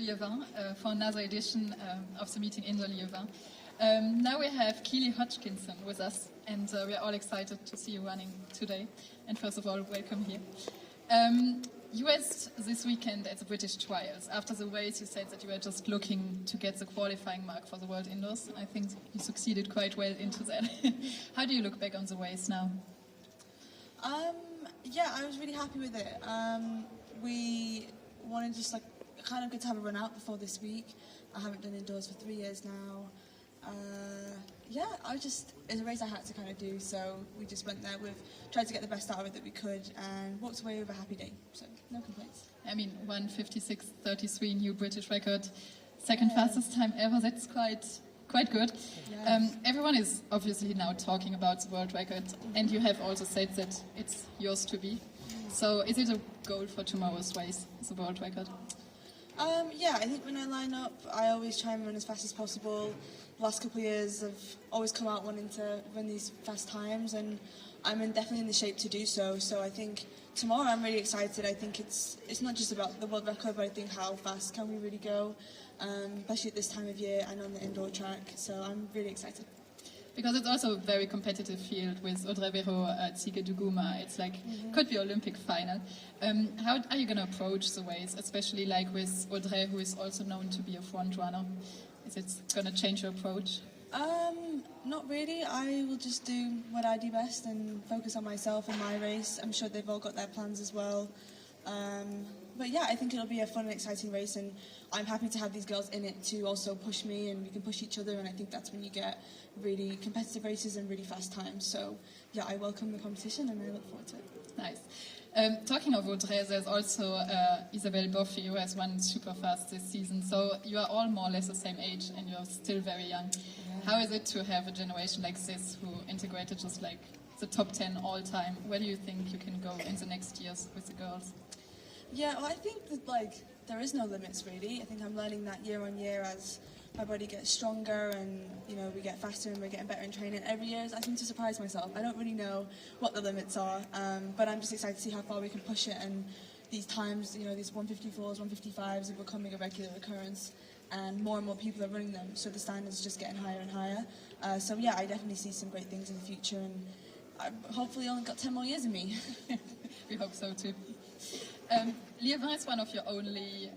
Lievin for another edition of the meeting in the Lievin. Now we have Keely Hodgkinson with us, and we are all excited to see you running today. And first of all, welcome here. You raced this weekend at the British Trials. After the race, you said that you were just looking to get the qualifying mark for the World Indoors. I think you succeeded quite well into that. How do you look back on the race now? Yeah, I was really happy with it. We wanted just kind of good to have a run out before this week. I haven't done indoors for 3 years now. Yeah, it was a race I had to kind of do, so we just went there tried to get the best out of it that we could and walked away with a happy day, so no complaints. I mean, 1:56.33 new British record, second fastest time ever, that's quite good. Yes. Everyone is obviously now talking about the world record, and you have also said that it's yours to be. So is it a goal for tomorrow's race, the world record? Yeah, I think when I line up, I always try and run as fast as possible. The last couple of years, I've always come out wanting to run these fast times, and I'm definitely in the shape to do so. So I think tomorrow I'm really excited. I think it's not just about the world record, but I think how fast can we really go, especially at this time of year and on the indoor track. So I'm really excited. Because it's also a very competitive field with Audrey Vero, Tsike Duguma. It's could be Olympic final. How are you going to approach the race, especially with Audrey, who is also known to be a front runner? Is it going to change your approach? Not really. I will just do what I do best and focus on myself and my race. I'm sure they've all got their plans as well. But yeah, I think it'll be a fun and exciting race, and I'm happy to have these girls in it to also push me, and we can push each other, and I think that's when you get really competitive races and really fast times. So yeah, I welcome the competition and I look forward to it. Nice. Talking of Audrey, there's also Isabelle Boffy, who has run super fast this season. So you are all more or less the same age, and you're still very young. Yeah. How is it to have a generation like this who integrated just the top 10 all time? Where do you think you can go in the next years with the girls? Yeah, well, I think that there is no limits really. I think I'm learning that year on year as my body gets stronger, and we get faster and we're getting better in training. Every year I seem to surprise myself. I don't really know what the limits are, but I'm just excited to see how far we can push it. And these times, these 154s, 155s are becoming a regular occurrence, and more people are running them. So the standard is just getting higher and higher. So yeah, I definitely see some great things in the future, and I've hopefully only got 10 more years in me. We hope so too. Lievin is one of your only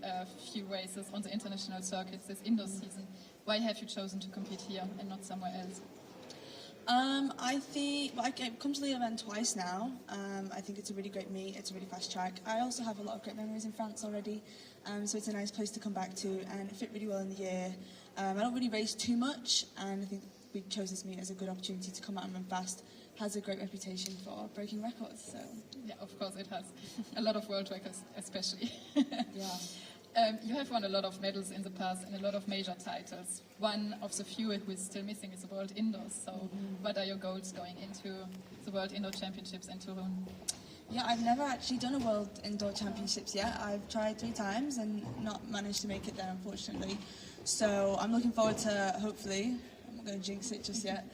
few races on the international circuit this indoor season. Why have you chosen to compete here and not somewhere else? I've come to Lievin twice now. I think it's a really great meet. It's a really fast track. I also have a lot of great memories in France already, so it's a nice place to come back to, and it fit really well in the year. I don't really race too much, and I think we chose this meet as a good opportunity to come out and run fast. Has a great reputation for breaking records, so yeah, of course it has. A lot of world records, especially. Yeah. You have won a lot of medals in the past and a lot of major titles. One of the few who is still missing is the World Indoors. So, what are your goals going into the World Indoor Championships in Turin? Yeah, I've never actually done a World Indoor Championships yet. I've tried 3 times and not managed to make it there, unfortunately. So I'm looking forward to, hopefully, I'm not going to jinx it just yet,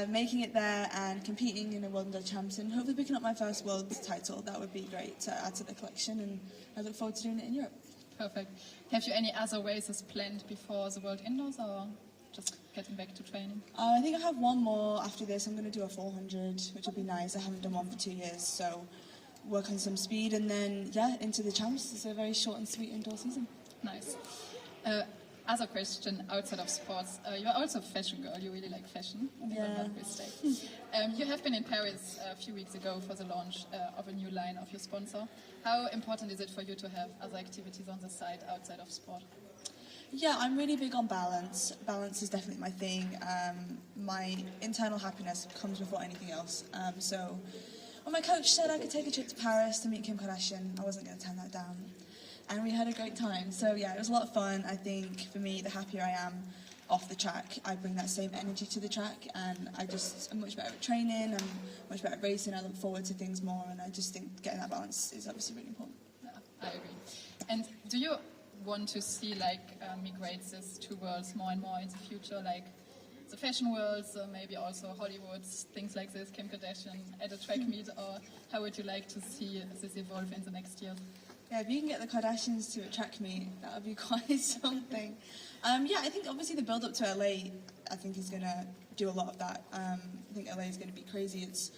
making it there and competing in a World Indoor Champs, and hopefully picking up my first world title. That would be great to add to the collection, and I look forward to doing it in Europe. Perfect. Have you any other races planned before the World Indoors, or just getting back to training? I think I have one more after this. I'm going to do a 400, which will be nice. I haven't done one for 2 years, so work on some speed, and then yeah, into the champs. It's a very short and sweet indoor season. Nice. Other question outside of sports, you're also a fashion girl. You really like fashion. Yeah. You have been in Paris a few weeks ago for the launch of a new line of your sponsor. How important is it for you to have other activities on the side outside of sport? Yeah, I'm really big on balance. Balance is definitely my thing. My internal happiness comes before anything else. So when my coach said I could take a trip to Paris to meet Kim Kardashian, I wasn't going to turn that down. And we had a great time. So yeah, it was a lot of fun. I think for me, the happier I am off the track, I bring that same energy to the track, and I'm much better at training, I'm much better at racing, I look forward to things more, and I just think getting that balance is obviously really important. Yeah, I agree. And do you want to see migrate these two worlds more and more in the future, like the fashion world, maybe also Hollywood, things like this, Kim Kardashian at a track meet, or how would you like to see this evolve in the next years? Yeah, if you can get the Kardashians to attract me, that would be quite something. Yeah, I think obviously the build-up to LA, I think is going to do a lot of that. I think LA is going to be crazy. It's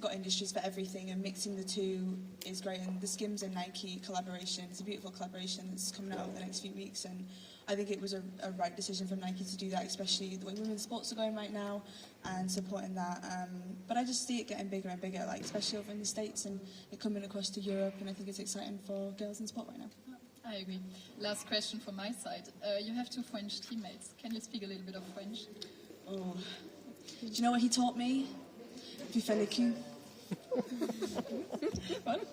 got industries for everything, and mixing the two is great. And the Skims and Nike collaboration, it's a beautiful collaboration that's coming out over the next few weeks. And I think it was a right decision for Nike to do that, especially the way women's sports are going right now, and supporting that. But I just see it getting bigger and bigger, like especially over in the States, and it coming across to Europe. And I think it's exciting for girls in sport right now. I agree. Last question from my side. You have 2 French teammates. Can you speak a little bit of French? Oh, do you know what he taught me? Tu fais le cul. What?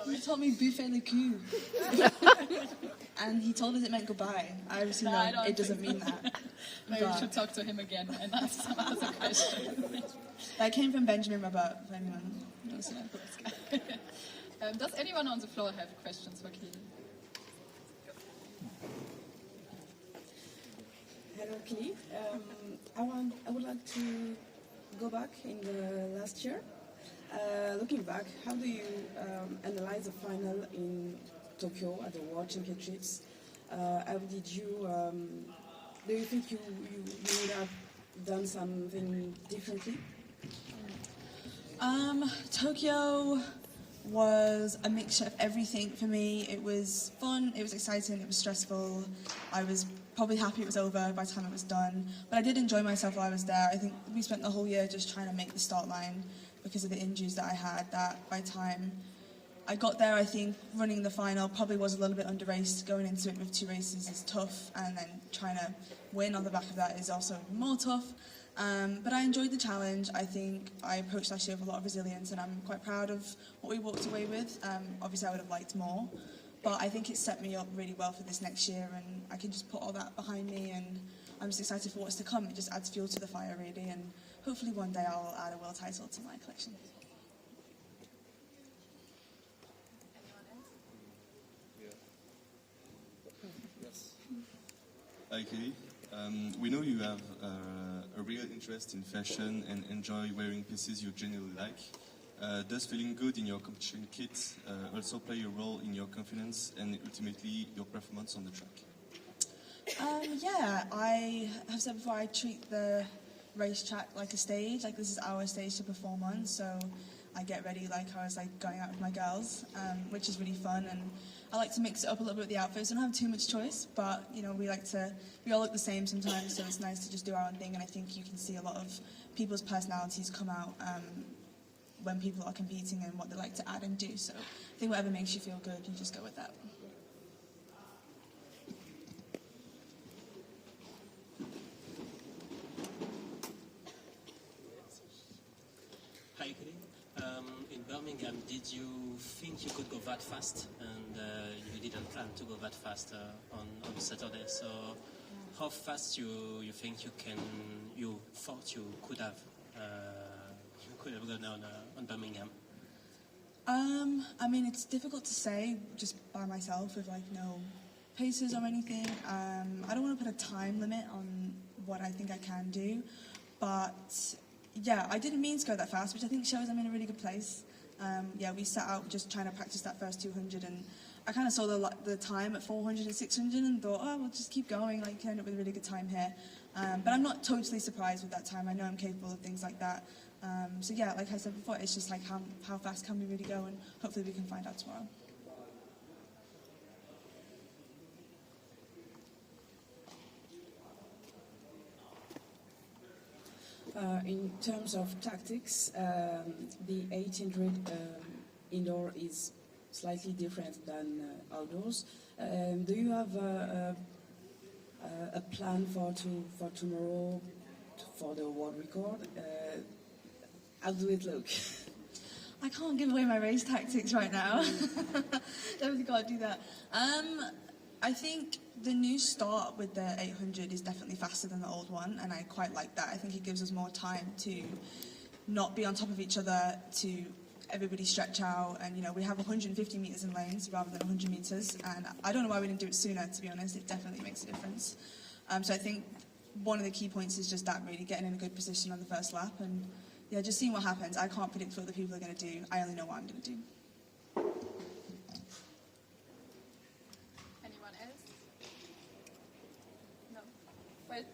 He taught me buffet le cul. And he told us it meant goodbye. I obviously know it doesn't mean that. Maybe we should talk to him again and ask some other questions. That came from Benjamin Robert. Does anyone on the floor have questions for Keely? Hello, Keely. I would like to go back in the last year. Looking back, how do you analyze the final in Tokyo at the World Championships? How did you? Do you think you would have done something differently? Tokyo was a mixture of everything for me. It was fun, it was exciting, it was stressful. I was probably happy it was over by the time it was done. But I did enjoy myself while I was there. I think we spent the whole year just trying to make the start line because of the injuries that I had, that by the time I got there, I think running the final probably was a little bit under-raced. Going into it with 2 races is tough, and then trying to win on the back of that is also more tough. But I enjoyed the challenge. I think I approached last year with a lot of resilience, and I'm quite proud of what we walked away with. Obviously, I would have liked more, but I think it set me up really well for this next year, and I can just put all that behind me, and I'm just excited for what's to come. It just adds fuel to the fire, really, and hopefully one day I'll add a world title to my collection. Hi, Keely. We know you have a real interest in fashion and enjoy wearing pieces you genuinely like. Does feeling good in your competition kit also play a role in your confidence and ultimately your performance on the track? Yeah, I have said before, I treat the racetrack like a stage. Like, this is our stage to perform on, so I get ready like I was like going out with my girls, which is really fun. And I like to mix it up a little bit with the outfits. I don't have too much choice, but you know, we all look the same sometimes, so it's nice to just do our own thing. And I think you can see a lot of people's personalities come out when people are competing and what they like to add and do. So I think whatever makes you feel good, you just go with that. Hi, Keely. In Birmingham, did you think you could go that fast? And you didn't plan to go that fast on Saturday. So, how fast you think you thought you could have gone on Birmingham? I mean, it's difficult to say just by myself with like no paces or anything. I don't want to put a time limit on what I think I can do, but yeah, I didn't mean to go that fast, which I think shows I'm in a really good place. Yeah, we set out just trying to practice that first 200, and I kind of saw the time at 400 and 600 and thought, oh, we'll just keep going, like, end up with a really good time here. But I'm not totally surprised with that time. I know I'm capable of things like that. So yeah, like I said before, it's just like how fast can we really go, and hopefully we can find out tomorrow. In terms of tactics, the 800 indoor is slightly different than outdoors. Do you have a plan for tomorrow for the world record? How do it look? I can't give away my race tactics right now. Definitely can't do that. I think the new start with the 800 is definitely faster than the old one, and I quite like that. I think it gives us more time to not be on top of each other, to everybody stretch out, and you know, we have 150 metres in lanes rather than 100 metres, and I don't know why we didn't do it sooner, to be honest. It definitely makes a difference. So I think one of the key points is just that, really getting in a good position on the first lap, and yeah, just seeing what happens. I can't predict what other people are going to do. I only know what I'm going to do. Well,